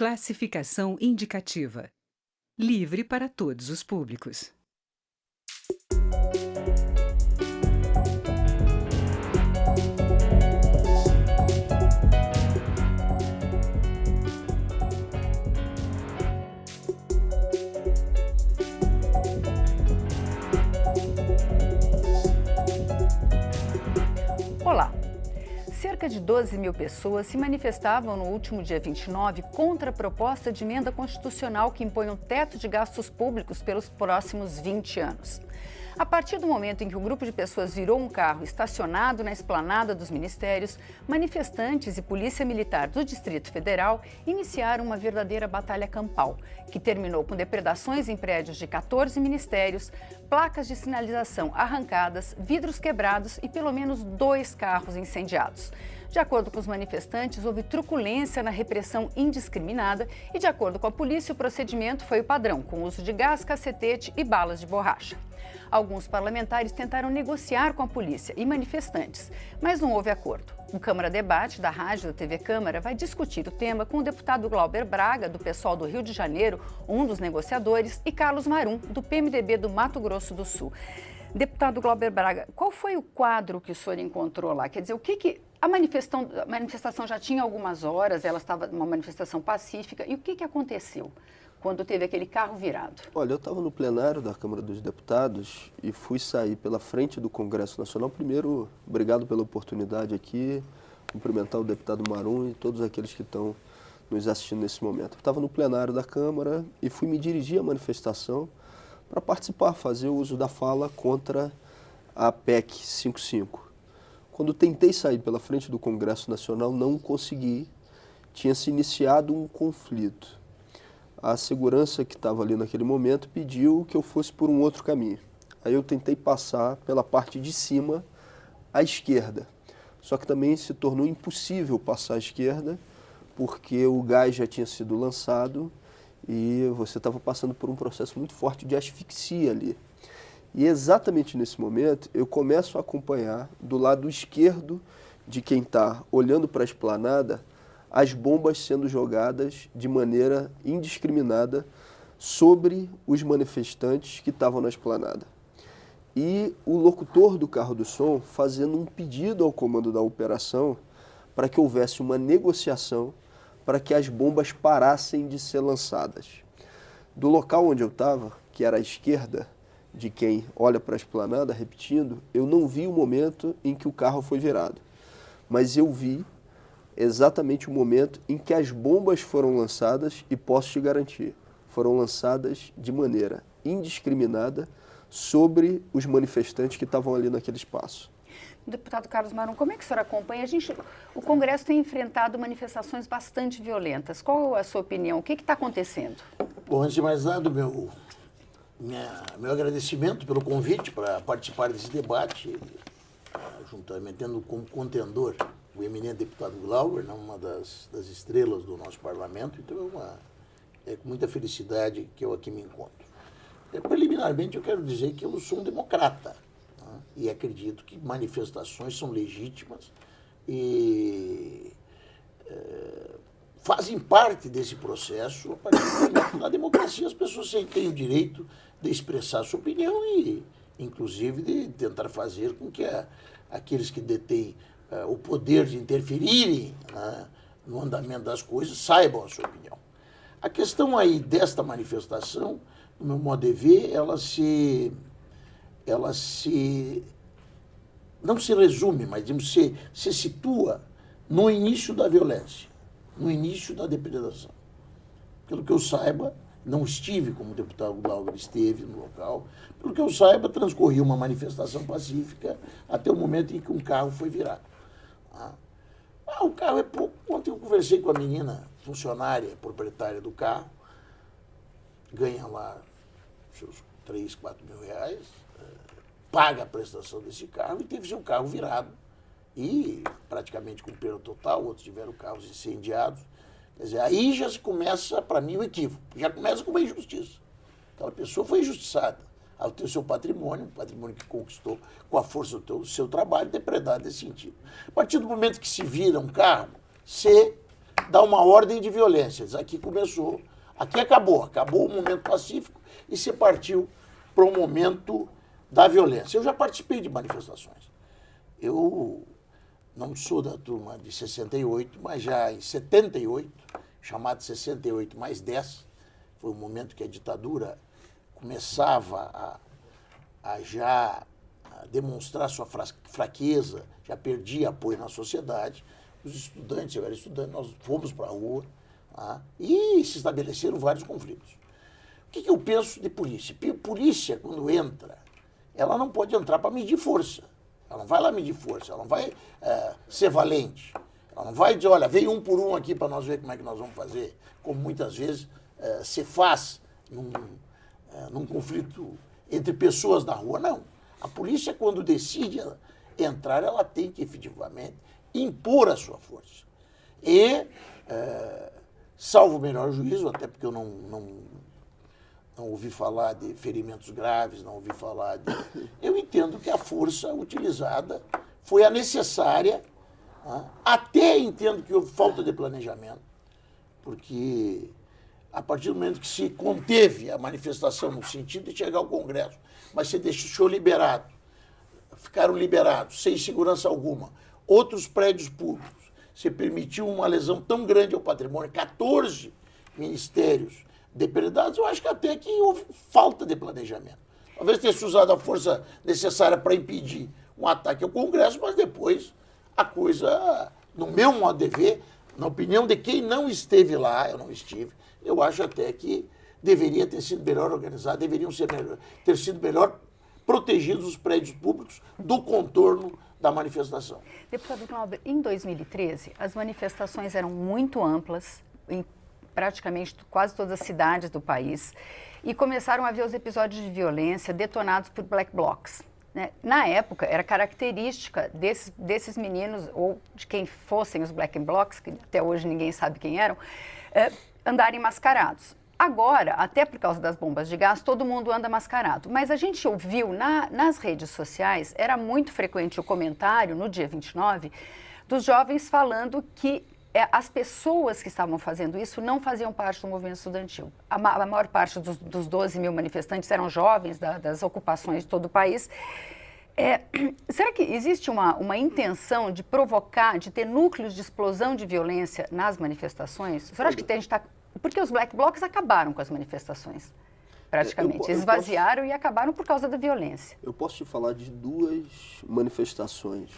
Classificação indicativa. Livre para todos os públicos. Olá! Cerca de 12 mil pessoas se manifestavam no último dia 29 contra a proposta de emenda constitucional que impõe um teto de gastos públicos pelos próximos 20 anos. A partir do momento em que um grupo de pessoas virou um carro estacionado na esplanada dos ministérios, manifestantes e polícia militar do Distrito Federal iniciaram uma verdadeira batalha campal, que terminou com depredações em prédios de 14 ministérios, placas de sinalização arrancadas, vidros quebrados e pelo menos 2 carros incendiados. De acordo com os manifestantes, houve truculência na repressão indiscriminada e, de acordo com a polícia, o procedimento foi o padrão, com uso de gás, cacetete e balas de borracha. Alguns parlamentares tentaram negociar com a polícia e manifestantes, mas não houve acordo. O Câmara Debate, da Rádio da TV Câmara, vai discutir o tema com o deputado Glauber Braga, do PSOL do Rio de Janeiro, um dos negociadores, e Carlos Marum, do PMDB do Mato Grosso do Sul. Deputado Glauber Braga, qual foi o quadro que o senhor encontrou lá? Quer dizer, a manifestação já tinha algumas horas, ela estava uma manifestação pacífica, e o que aconteceu quando teve aquele carro virado? Olha, eu estava no plenário da Câmara dos Deputados e fui sair pela frente do Congresso Nacional. Primeiro, obrigado pela oportunidade aqui, cumprimentar o deputado Marum e todos aqueles que estão nos assistindo nesse momento. Eu estava no plenário da Câmara e fui me dirigir à manifestação para participar, fazer o uso da fala contra a PEC 55. Quando tentei sair pela frente do Congresso Nacional, não consegui. Tinha se iniciado um conflito. A segurança que estava ali naquele momento pediu que eu fosse por um outro caminho. Aí eu tentei passar pela parte de cima à esquerda. Só que também se tornou impossível passar à esquerda, porque o gás já tinha sido lançado e você estava passando por um processo muito forte de asfixia ali. E exatamente nesse momento eu começo a acompanhar do lado esquerdo de quem está olhando para a esplanada as bombas sendo jogadas de maneira indiscriminada sobre os manifestantes que estavam na esplanada. E o locutor do carro do som fazendo um pedido ao comando da operação para que houvesse uma negociação para que as bombas parassem de ser lançadas. Do local onde eu estava, que era à esquerda de quem olha para a esplanada, repetindo, eu não vi o momento em que o carro foi virado, mas eu vi exatamente o momento em que as bombas foram lançadas e posso te garantir, foram lançadas de maneira indiscriminada sobre os manifestantes que estavam ali naquele espaço. Deputado Carlos Marum, como é que o senhor acompanha? O Congresso tem enfrentado manifestações bastante violentas. Qual a sua opinião? O que está acontecendo? Bom, antes de mais nada, meu agradecimento pelo convite para participar desse debate, juntamente tendo como contendor o eminente deputado Glauber, uma das estrelas do nosso parlamento. Então é com muita felicidade que eu aqui me encontro. Preliminarmente, eu quero dizer que eu sou um democrata, né? E acredito que manifestações são legítimas e fazem parte desse processo. A partir do momento da democracia, as pessoas têm o direito de expressar sua opinião e, inclusive, de tentar fazer com que aqueles que detêm o poder de interferirem, né, no andamento das coisas saibam a sua opinião. A questão aí desta manifestação, no meu modo de ver, não se resume, mas se situa no início da violência, no início da depredação. Pelo que eu saiba, não estive como o deputado Glauber esteve no local, pelo que eu saiba, transcorreu uma manifestação pacífica até o momento em que um carro foi virado. O carro é pouco. Ontem eu conversei com a menina, funcionária, proprietária do carro, ganha lá seus 3, 4 mil reais, paga a prestação desse carro e teve seu carro virado. E praticamente com perda total, outros tiveram carros incendiados. Quer dizer, aí já se começa, para mim, o equívoco. Já começa com uma injustiça. Aquela pessoa foi injustiçada ao ter o seu patrimônio, um patrimônio que conquistou com a força do seu trabalho, depredado nesse sentido. A partir do momento que se vira um carro, se dá uma ordem de violência. Diz, aqui começou, aqui acabou o momento pacífico e se partiu para o momento da violência. Eu já participei de manifestações. Eu não sou da turma de 68, mas já em 78, chamado 68 mais 10, foi o momento que a ditadura começava a já demonstrar sua fraqueza, já perdia apoio na sociedade. Os estudantes, eu era estudante, nós fomos para a rua, tá? E se estabeleceram vários conflitos. O que eu penso de polícia? Polícia, quando entra, ela não pode entrar para medir força. Ela não vai lá medir força, ela não vai ser valente. Ela não vai dizer, olha, vem um por um aqui para nós ver como é que nós vamos fazer, como muitas vezes se faz num conflito entre pessoas na rua. Não. A polícia, quando decide entrar, ela tem que efetivamente impor a sua força. E, salvo o melhor juízo, até porque eu não ouvi falar de ferimentos graves, não ouvi falar de... Eu entendo que a força utilizada foi a necessária, até entendo que houve falta de planejamento, porque a partir do momento que se conteve a manifestação no sentido de chegar ao Congresso, mas se deixou liberado, ficaram liberados, sem segurança alguma, outros prédios públicos, se permitiu uma lesão tão grande ao patrimônio, 14 ministérios depredados, eu acho que até que houve falta de planejamento. Talvez tenha se usado a força necessária para impedir um ataque ao Congresso, mas depois a coisa, no meu modo de ver, na opinião de quem não esteve lá, eu não estive, eu acho até que deveria ter sido melhor organizado, deveriam ter sido melhor protegidos os prédios públicos do contorno da manifestação. Deputado Glauber, em 2013, as manifestações eram muito amplas, em praticamente quase todas as cidades do país, e começaram a haver os episódios de violência detonados por black blocs. Né? Na época, era característica desses meninos, ou de quem fossem os black blocs, que até hoje ninguém sabe quem eram, andarem mascarados. Agora, até por causa das bombas de gás, todo mundo anda mascarado. Mas a gente ouviu nas redes sociais, era muito frequente o comentário, no dia 29, dos jovens falando que as pessoas que estavam fazendo isso não faziam parte do movimento estudantil. A maior parte dos 12 mil manifestantes eram jovens das ocupações de todo o país. Será que existe uma intenção de provocar, de ter núcleos de explosão de violência nas manifestações? O senhor acha que a gente está... Porque os black blocs acabaram com as manifestações, praticamente. Esvaziaram e acabaram por causa da violência. Eu posso te falar de duas manifestações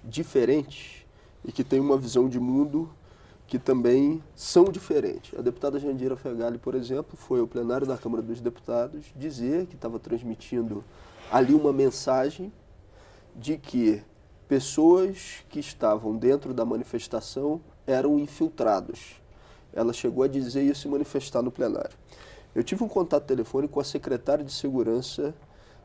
diferentes e que têm uma visão de mundo que também são diferentes. A deputada Jandira Fegali, por exemplo, foi ao plenário da Câmara dos Deputados dizer que estava transmitindo ali uma mensagem de que pessoas que estavam dentro da manifestação eram infiltrados. Ela chegou a dizer isso e manifestar no plenário. Eu tive um contato telefônico com a secretária de Segurança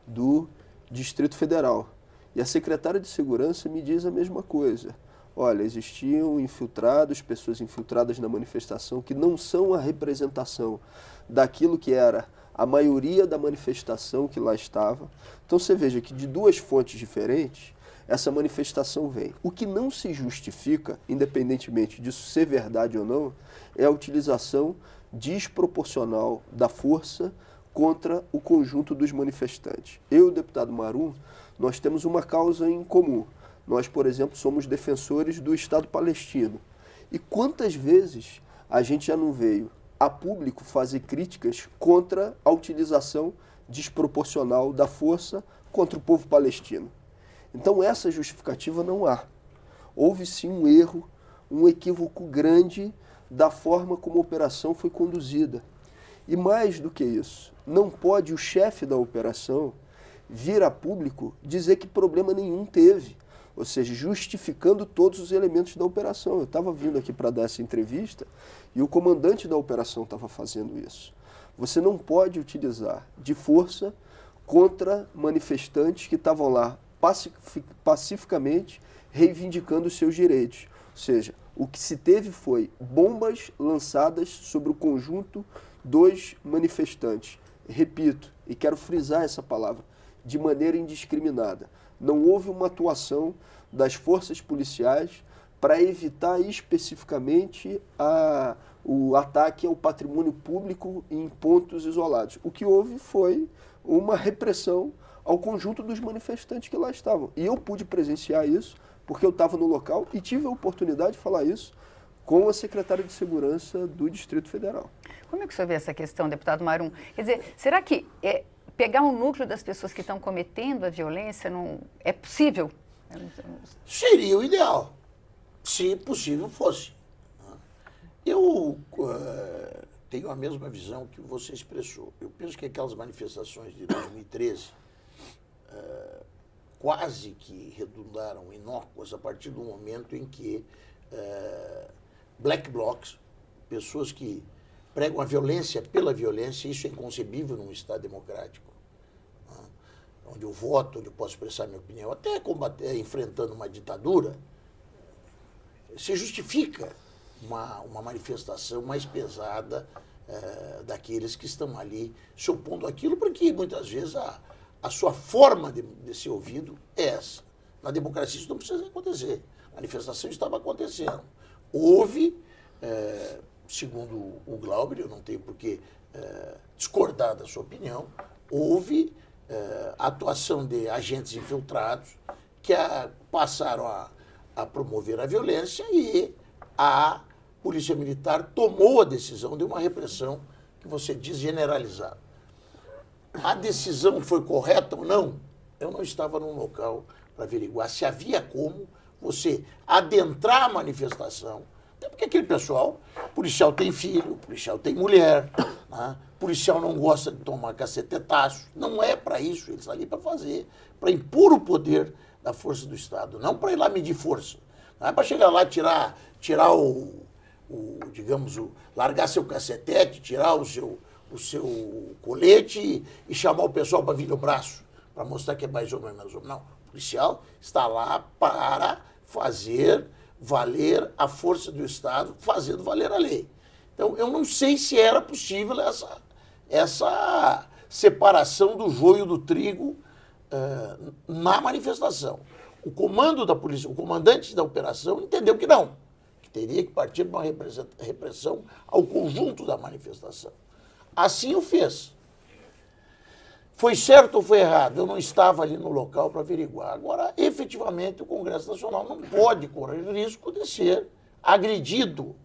do Distrito Federal. E a secretária de Segurança me diz a mesma coisa. Olha, existiam infiltrados, pessoas infiltradas na manifestação que não são a representação daquilo que era a maioria da manifestação que lá estava. Então você veja que de duas fontes diferentes, essa manifestação vem. O que não se justifica, independentemente disso ser verdade ou não, é a utilização desproporcional da força contra o conjunto dos manifestantes. Eu e o deputado Marum, nós temos uma causa em comum. Nós, por exemplo, somos defensores do Estado palestino. E quantas vezes a gente já não veio a público fazer críticas contra a utilização desproporcional da força contra o povo palestino? Então essa justificativa não há. Houve sim um erro, um equívoco grande da forma como a operação foi conduzida. E mais do que isso, não pode o chefe da operação vir a público dizer que problema nenhum teve, ou seja, justificando todos os elementos da operação. Eu estava vindo aqui para dar essa entrevista e o comandante da operação estava fazendo isso. Você não pode utilizar de força contra manifestantes que estavam lá pacificamente reivindicando os seus direitos. Ou seja, o que se teve foi bombas lançadas sobre o conjunto dos manifestantes. Repito, e quero frisar essa palavra, de maneira indiscriminada. Não houve uma atuação das forças policiais para evitar especificamente o ataque ao patrimônio público em pontos isolados. O que houve foi uma repressão ao conjunto dos manifestantes que lá estavam. E eu pude presenciar isso, porque eu estava no local e tive a oportunidade de falar isso com a secretária de Segurança do Distrito Federal. Como é que o senhor vê essa questão, deputado Marum? Quer dizer, será que pegar o núcleo das pessoas que estão cometendo a violência não é possível? Seria o ideal, se possível fosse. Eu tenho a mesma visão que você expressou. Eu penso que aquelas manifestações de 2013 quase que redundaram inócuas a partir do momento em que black blocs, pessoas que pregam a violência pela violência, isso é inconcebível num Estado democrático, onde eu voto, onde eu posso expressar minha opinião, até combater, enfrentando uma ditadura, se justifica uma manifestação mais pesada daqueles que estão ali se opondo àquilo, porque muitas vezes a sua forma de ser ouvido é essa. Na democracia isso não precisa acontecer. A manifestação estava acontecendo. Houve, segundo o Glauber, eu não tenho por que discordar da sua opinião, houve atuação de agentes infiltrados que passaram a promover a violência e a Polícia Militar tomou a decisão de uma repressão que você diz generalizada. A decisão foi correta ou não? Eu não estava num local para averiguar se havia como você adentrar a manifestação, até porque aquele pessoal, policial tem filho, policial tem mulher, né? Policial não gosta de tomar cacetetaço, não é para isso, eles estão ali para fazer, para impor o poder da força do Estado, não para ir lá medir força, não é para chegar lá tirar largar seu cacetete, tirar o seu colete e chamar o pessoal para vir no braço, para mostrar que é mais homem ou menos homem. Não, o policial está lá para fazer valer a força do Estado, fazendo valer a lei. Então, eu não sei se era possível essa separação do joio do trigo na manifestação. O comando da polícia, o comandante da operação entendeu que não, que teria que partir para uma repressão ao conjunto da manifestação. Assim o fez. Foi certo ou foi errado? Eu não estava ali no local para averiguar. Agora, efetivamente, o Congresso Nacional não pode correr risco de ser agredido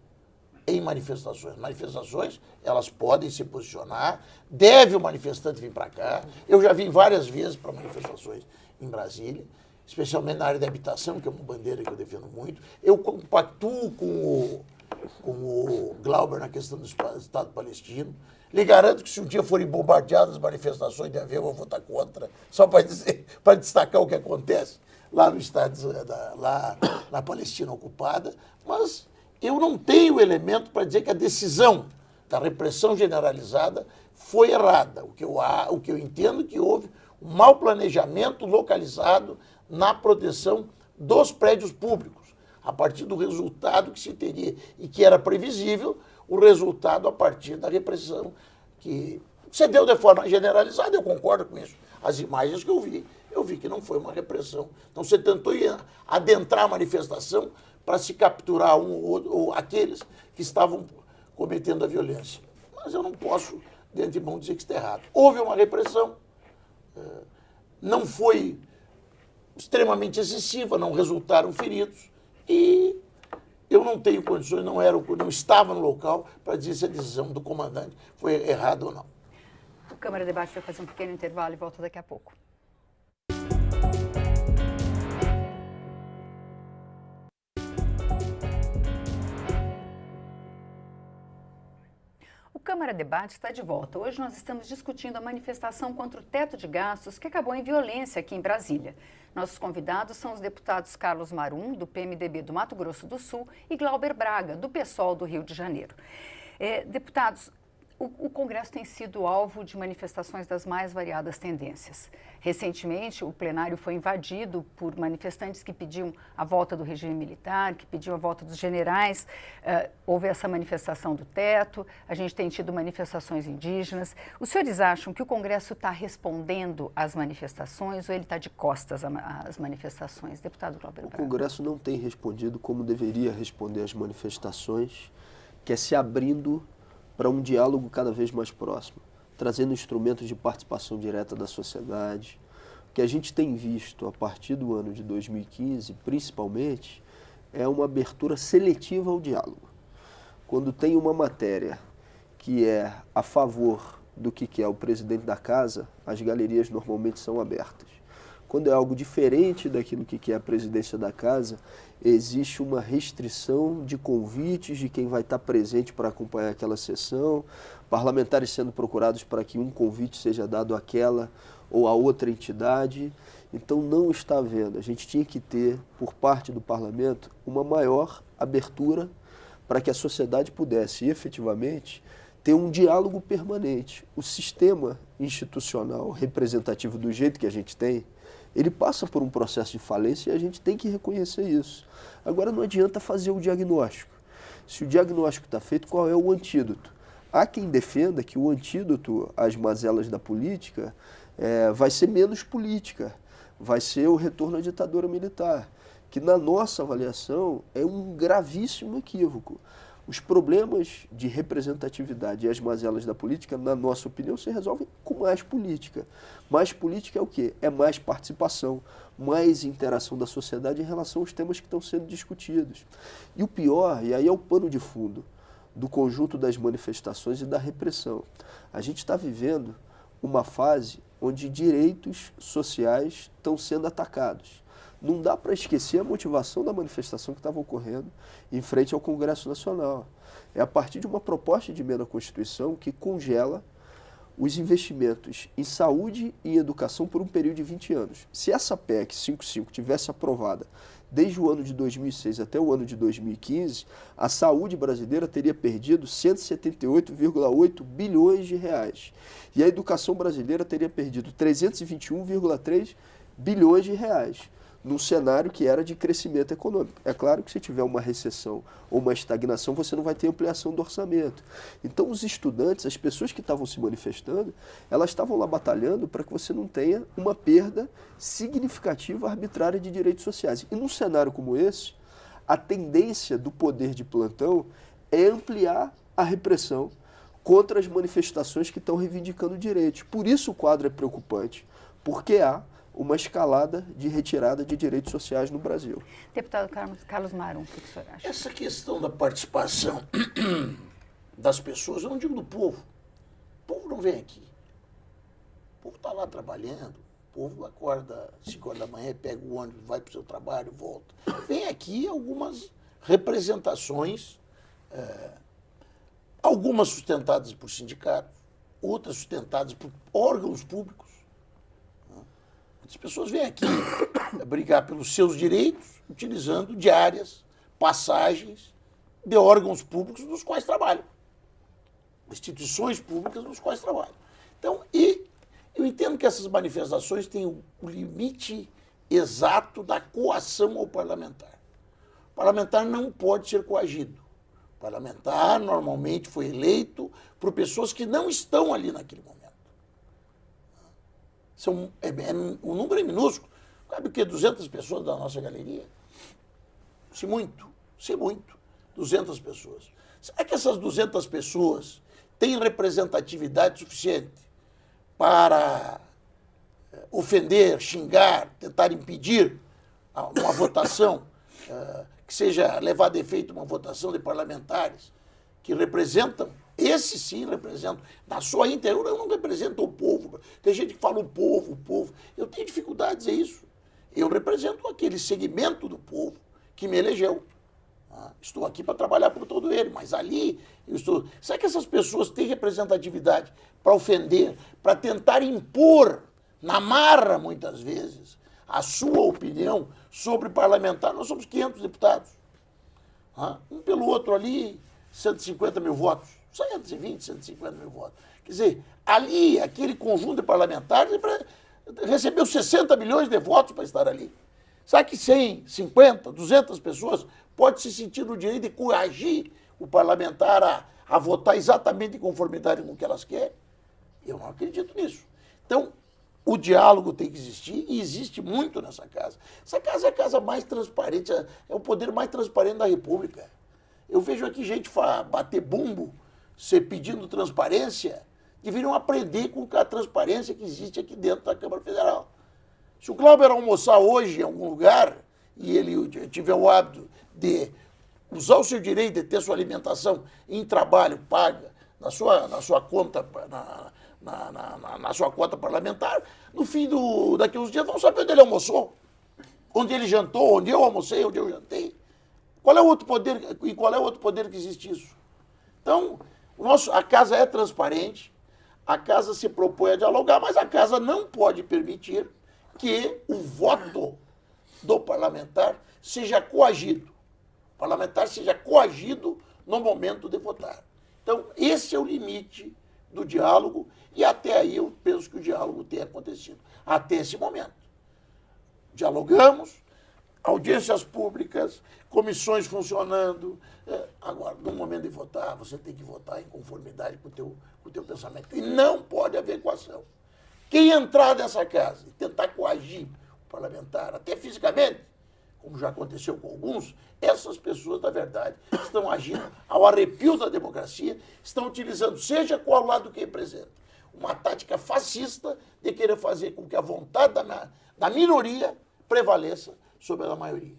em manifestações. Manifestações, elas podem se posicionar, deve o manifestante vir para cá. Eu já vim várias vezes para manifestações em Brasília, especialmente na área da habitação, que é uma bandeira que eu defendo muito. Eu compactuo com o Glauber na questão do Estado palestino. Lhe garanto que se um dia forem bombardeadas as manifestações de haver, eu vou votar contra, só para destacar o que acontece lá no Estado, lá na Palestina ocupada. Mas eu não tenho elemento para dizer que a decisão da repressão generalizada foi errada. O que eu entendo que houve um mau planejamento localizado na proteção dos prédios públicos, a partir do resultado que se teria e que era previsível, o resultado a partir da repressão que se deu de forma generalizada, eu concordo com isso. As imagens que eu vi que não foi uma repressão. Então você tentou adentrar a manifestação para se capturar ou aqueles que estavam cometendo a violência. Mas eu não posso, de antemão, dizer que está errado. Houve uma repressão, não foi extremamente excessiva, não resultaram feridos e eu não tenho condições, não estava no local para dizer se a decisão do comandante foi errada ou não. O Câmara Debate vai fazer um pequeno intervalo e volta daqui a pouco. O Câmara Debate está de volta. Hoje nós estamos discutindo a manifestação contra o teto de gastos que acabou em violência aqui em Brasília. Nossos convidados são os deputados Carlos Marum, do PMDB do Mato Grosso do Sul, e Glauber Braga, do PSOL do Rio de Janeiro. Deputados, O Congresso tem sido alvo de manifestações das mais variadas tendências. Recentemente, o plenário foi invadido por manifestantes que pediam a volta do regime militar, que pediam a volta dos generais. Houve essa manifestação do teto, a gente tem tido manifestações indígenas. Os senhores acham que o Congresso está respondendo às manifestações ou ele está de costas às manifestações? Deputado Glauber Braga. O Congresso não tem respondido como deveria responder às manifestações, que é se abrindo para um diálogo cada vez mais próximo, trazendo instrumentos de participação direta da sociedade. O que a gente tem visto a partir do ano de 2015, principalmente, é uma abertura seletiva ao diálogo. Quando tem uma matéria que é a favor do que quer o presidente da casa, as galerias normalmente são abertas. Quando é algo diferente daquilo que quer a presidência da casa, existe uma restrição de convites de quem vai estar presente para acompanhar aquela sessão, parlamentares sendo procurados para que um convite seja dado àquela ou a outra entidade. Então não está havendo. A gente tinha que ter, por parte do parlamento, uma maior abertura para que a sociedade pudesse efetivamente ter um diálogo permanente. O sistema institucional representativo do jeito que a gente tem, ele passa por um processo de falência e a gente tem que reconhecer isso. Agora não adianta fazer o diagnóstico. Se o diagnóstico está feito, qual é o antídoto? Há quem defenda que o antídoto às mazelas da política vai ser menos política, vai ser o retorno à ditadura militar, que na nossa avaliação é um gravíssimo equívoco. Os problemas de representatividade e as mazelas da política, na nossa opinião, se resolvem com mais política. Mais política é o quê? É mais participação, mais interação da sociedade em relação aos temas que estão sendo discutidos. E o pior, e aí é o pano de fundo do conjunto das manifestações e da repressão. A gente está vivendo uma fase onde direitos sociais estão sendo atacados. Não dá para esquecer a motivação da manifestação que estava ocorrendo em frente ao Congresso Nacional. É a partir de uma proposta de emenda à Constituição que congela os investimentos em saúde e educação por um período de 20 anos. Se essa PEC 55 tivesse aprovada desde o ano de 2006 até o ano de 2015, a saúde brasileira teria perdido 178,8 bilhões de reais. E a educação brasileira teria perdido 321,3 bilhões de reais. Num cenário que era de crescimento econômico. É claro que se tiver uma recessão ou uma estagnação, você não vai ter ampliação do orçamento. Então os estudantes, as pessoas que estavam se manifestando, elas estavam lá batalhando para que você não tenha uma perda significativa arbitrária de direitos sociais. E num cenário como esse, a tendência do poder de plantão é ampliar a repressão contra as manifestações que estão reivindicando direitos. Por isso o quadro é preocupante, porque há uma escalada de retirada de direitos sociais no Brasil. Deputado Carlos Marum, o que o senhor acha? Essa questão da participação das pessoas, eu não digo do povo. O povo não vem aqui. O povo está lá trabalhando, o povo acorda às 5 horas da manhã, pega o ônibus, vai para o seu trabalho, volta. Vem aqui algumas representações, algumas sustentadas por sindicatos, outras sustentadas por órgãos públicos. As pessoas vêm aqui brigar pelos seus direitos, utilizando diárias, passagens de órgãos públicos nos quais trabalham, instituições públicas nos quais trabalham. Então, eu entendo que essas manifestações têm o limite exato da coação ao parlamentar. O parlamentar não pode ser coagido. O parlamentar normalmente foi eleito por pessoas que não estão ali naquele momento. Um número é minúsculo. Cabe o quê? 200 pessoas da nossa galeria? Se muito. 200 pessoas. Será que essas 200 pessoas têm representatividade suficiente para ofender, xingar, tentar impedir uma votação, que seja levada a efeito uma votação de parlamentares que representam? Esses sim representam. Na sua interior, eu não represento o povo. Tem gente que fala o povo. Eu tenho dificuldade de dizer isso. Eu represento aquele segmento do povo que me elegeu. Estou aqui para trabalhar por todo ele, mas ali eu estou... Será que essas pessoas têm representatividade para ofender, para tentar impor, na marra, muitas vezes, a sua opinião sobre parlamentar? Nós somos 500 deputados. Um pelo outro ali... 150 mil votos. 120, 150 mil votos. Quer dizer, ali, aquele conjunto de parlamentares recebeu 60 milhões de votos para estar ali. Sabe que 100, 50, 200 pessoas pode se sentir no direito de coagir o parlamentar a votar exatamente em conformidade com o que elas querem? Eu não acredito nisso. Então, o diálogo tem que existir e existe muito nessa casa. Essa casa é a casa mais transparente, é o poder mais transparente da República. Eu vejo aqui gente bater bumbo, pedindo transparência, deveriam aprender com a transparência que existe aqui dentro da Câmara Federal. Se o Glauber almoçar hoje em algum lugar e ele tiver o hábito de usar o seu direito de ter sua alimentação em trabalho paga na sua conta, na sua conta parlamentar, no fim daqui a uns dias vão saber onde ele almoçou, onde ele jantou, onde eu almocei, onde eu jantei. Qual é o outro poder, e qual é o outro poder que existe isso? Então, a casa é transparente, a casa se propõe a dialogar, mas a casa não pode permitir que o voto do parlamentar seja coagido. O parlamentar seja coagido no momento de votar. Então, esse é o limite do diálogo e até aí eu penso que o diálogo tem acontecido. Até esse momento. Dialogamos, audiências públicas, comissões funcionando. Agora, no momento de votar, você tem que votar em conformidade com o teu pensamento. E não pode haver coação. Quem entrar nessa casa e tentar coagir o parlamentar, até fisicamente, como já aconteceu com alguns, essas pessoas, na verdade, estão agindo ao arrepio da democracia, estão utilizando, seja qual lado que representa, uma tática fascista de querer fazer com que a vontade da minoria prevaleça sobre a da maioria.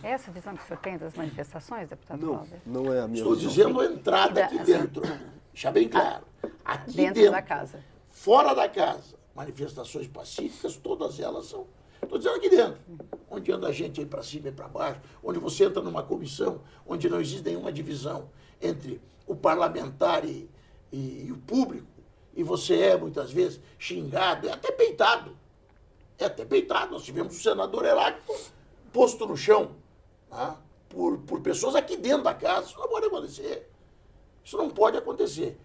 É essa visão que o senhor tem das manifestações, deputado Não, Glauber? não é a minha Estou visão. dizendo a entrada aqui dentro. Deixar bem claro. Aqui Dentro da casa. Fora da casa, manifestações pacíficas, todas elas são. Estou dizendo aqui dentro, onde anda a gente aí para cima e para baixo, onde você entra numa comissão, onde não existe nenhuma divisão entre o parlamentar e o público, e você é, muitas vezes, xingado, é até peitado. É até peitado. Nós tivemos o senador Heráclito posto no chão, tá? por pessoas aqui dentro da casa. Isso não pode acontecer. Isso não pode acontecer.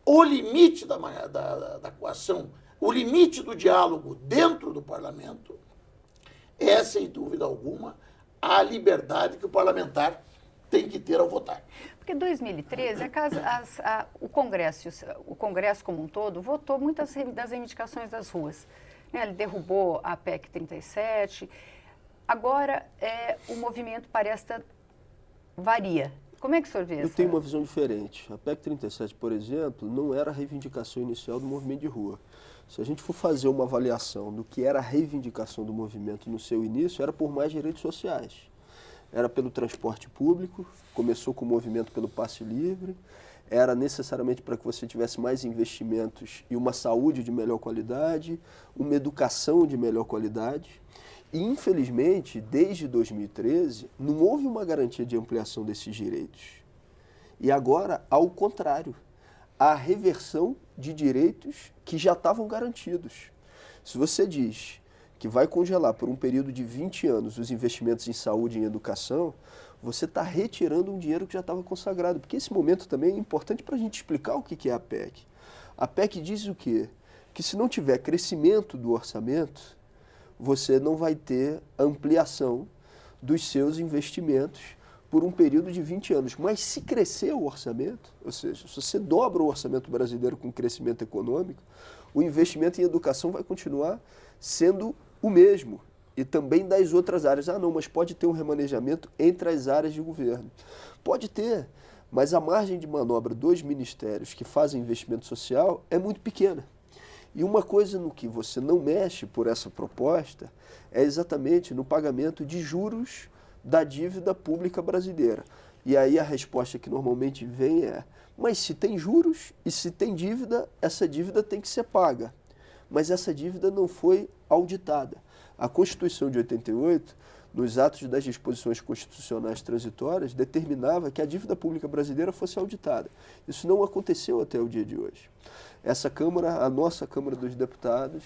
O limite da coação, o limite do diálogo dentro do parlamento é, sem dúvida alguma, a liberdade que o parlamentar tem que ter ao votar. Porque em 2013, o Congresso como um todo votou muitas das reivindicações das ruas. Né? Ele derrubou a PEC 37. Agora, o movimento parece varia. Como é que o senhor vê Eu tenho uma visão diferente. A PEC 37, por exemplo, não era a reivindicação inicial do movimento de rua. Se a gente for fazer uma avaliação do que era a reivindicação do movimento no seu início, era por mais direitos sociais. Era pelo transporte público, começou com o movimento pelo passe livre, era necessariamente para que você tivesse mais investimentos e uma saúde de melhor qualidade, uma educação de melhor qualidade. E, infelizmente, desde 2013, não houve uma garantia de ampliação desses direitos. E agora, ao contrário, a reversão de direitos que já estavam garantidos. Se você diz que vai congelar por um período de 20 anos os investimentos em saúde e em educação, você está retirando um dinheiro que já estava consagrado. Porque esse momento também é importante para a gente explicar o que é a PEC. A PEC diz o quê? Que se não tiver crescimento do orçamento, você não vai ter ampliação dos seus investimentos por um período de 20 anos. Mas se crescer o orçamento, ou seja, se você dobra o orçamento brasileiro com crescimento econômico, o investimento em educação vai continuar sendo o mesmo. E também das outras áreas. Ah, não, mas pode ter um remanejamento entre as áreas de governo. Pode ter, mas a margem de manobra dos ministérios que fazem investimento social é muito pequena. E uma coisa no que você não mexe por essa proposta é exatamente no pagamento de juros da dívida pública brasileira. E aí a resposta que normalmente vem é, mas se tem juros e se tem dívida, essa dívida tem que ser paga. Mas essa dívida não foi auditada. A Constituição de 88, nos atos das disposições constitucionais transitórias, determinava que a dívida pública brasileira fosse auditada. Isso não aconteceu até o dia de hoje. Essa Câmara, a nossa Câmara dos Deputados,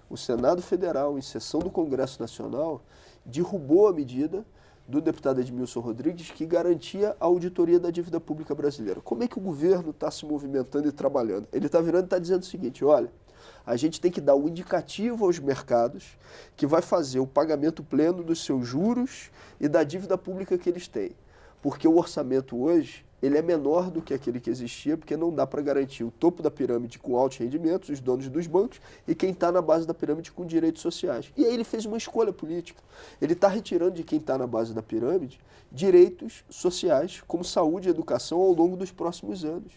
o Senado Federal, em sessão do Congresso Nacional, derrubou a medida do deputado Edmilson Rodrigues que garantia a auditoria da dívida pública brasileira. Como é que o governo está se movimentando e trabalhando? Ele está virando e está dizendo o seguinte, olha, a gente tem que dar um indicativo aos mercados que vai fazer o pagamento pleno dos seus juros e da dívida pública que eles têm. Porque o orçamento hoje, ele é menor do que aquele que existia, porque não dá para garantir o topo da pirâmide com altos rendimentos, os donos dos bancos, e quem está na base da pirâmide com direitos sociais. E aí ele fez uma escolha política. Ele está retirando de quem está na base da pirâmide direitos sociais, como saúde e educação, ao longo dos próximos anos.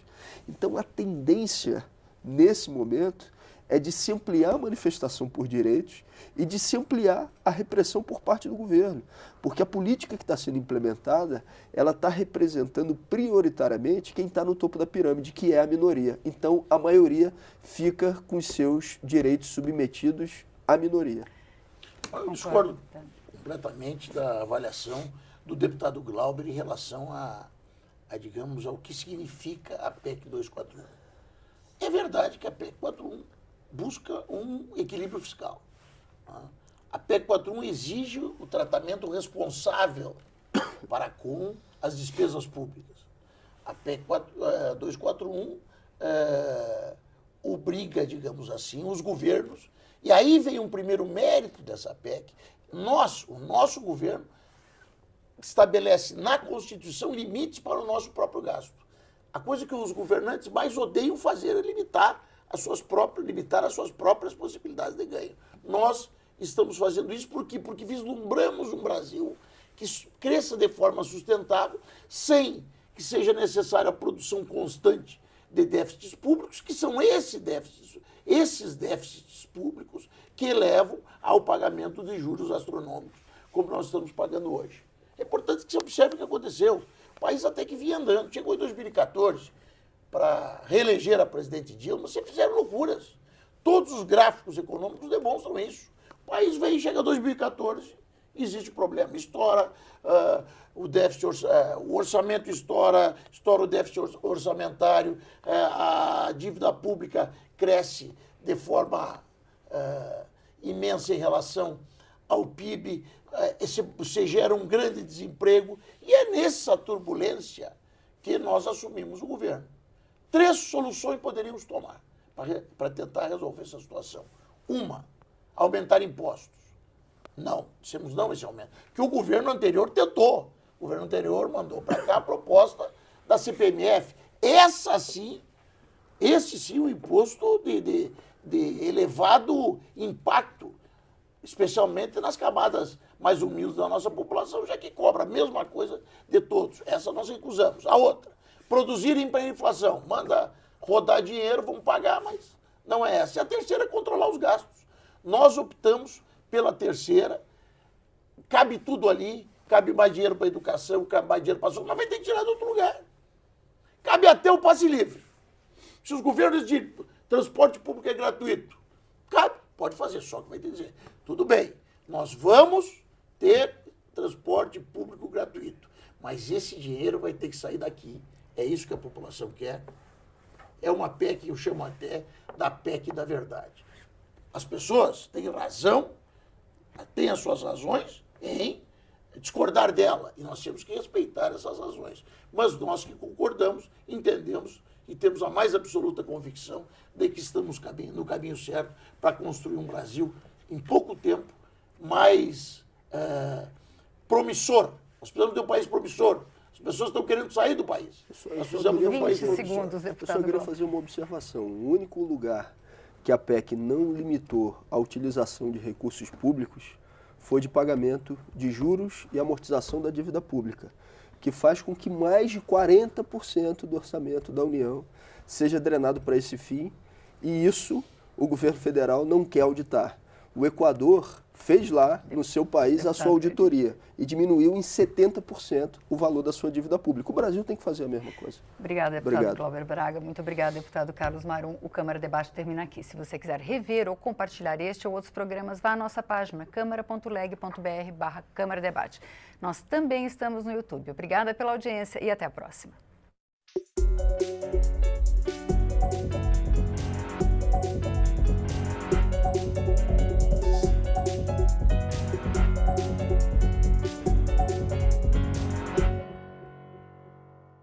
Então a tendência, nesse momento, é de se ampliar a manifestação por direitos e de se ampliar a repressão por parte do governo. Porque a política que está sendo implementada, ela está representando prioritariamente quem está no topo da pirâmide, que é a minoria. Então, a maioria fica com os seus direitos submetidos à minoria. Eu discordo completamente da avaliação do deputado Glauber em relação digamos, ao que significa a PEC 241. É verdade que a PEC 241 busca um equilíbrio fiscal. A PEC 41 exige o tratamento responsável para com as despesas públicas. A PEC 241 obriga, digamos assim, os governos, e aí vem um primeiro mérito dessa PEC, o nosso governo estabelece na Constituição limites para o nosso próprio gasto. A coisa que os governantes mais odeiam fazer é limitar as suas próprias possibilidades de ganho. Nós estamos fazendo isso por quê? Porque vislumbramos um Brasil que cresça de forma sustentável, sem que seja necessária a produção constante de déficits públicos, que são esses déficits públicos que levam ao pagamento de juros astronômicos, como nós estamos pagando hoje. É importante que você observe o que aconteceu. O país até que vinha andando. Chegou em 2014, para reeleger a presidente Dilma, sempre fizeram loucuras. Todos os gráficos econômicos demonstram isso. O país vem e chega em 2014, existe problema. Estoura o déficit, o orçamento estoura o déficit orçamentário, a dívida pública cresce de forma imensa em relação ao PIB, você gera um grande desemprego, e é nessa turbulência que nós assumimos o governo. 3 soluções poderíamos tomar para tentar resolver essa situação. Uma, aumentar impostos. Não, dissemos não esse aumento. Que o governo anterior tentou. O governo anterior mandou para cá a proposta da CPMF. Esse sim, um imposto de elevado impacto, especialmente nas camadas mais humildes da nossa população, já que cobra a mesma coisa de todos. Essa nós recusamos. A outra, produzirem para a inflação. Manda rodar dinheiro, vamos pagar, mas não é essa. E a terceira é controlar os gastos. Nós optamos pela terceira. Cabe tudo ali, cabe mais dinheiro para a educação, cabe mais dinheiro para a saúde, mas vai ter que tirar de outro lugar. Cabe até o passe livre. Se os governos dizem transporte público é gratuito, cabe, pode fazer, só que vai ter que dizer, tudo bem, nós vamos ter transporte público gratuito, mas esse dinheiro vai ter que sair daqui. É isso que a população quer. É uma PEC que eu chamo até da PEC da verdade. As pessoas têm razão, têm as suas razões em discordar dela. E nós temos que respeitar essas razões. Mas nós que concordamos, entendemos e temos a mais absoluta convicção de que estamos no caminho certo para construir um Brasil, em pouco tempo, mais promissor. Nós precisamos de um país promissor. As pessoas estão querendo sair do país. Nós precisamos de um país promissor. Deputado. Eu só queria fazer uma observação. O único lugar que a PEC não limitou a utilização de recursos públicos foi de pagamento de juros e amortização da dívida pública, que faz com que mais de 40% do orçamento da União seja drenado para esse fim, e isso o governo federal não quer auditar. O Equador fez lá, no seu país, a sua auditoria e diminuiu em 70% o valor da sua dívida pública. O Brasil tem que fazer a mesma coisa. Obrigada, deputado Glauber Braga. Muito obrigada, deputado Carlos Marum. O Câmara Debate termina aqui. Se você quiser rever ou compartilhar este ou outros programas, vá à nossa página câmara.leg.br/Câmara Debate. Nós também estamos no YouTube. Obrigada pela audiência e até a próxima.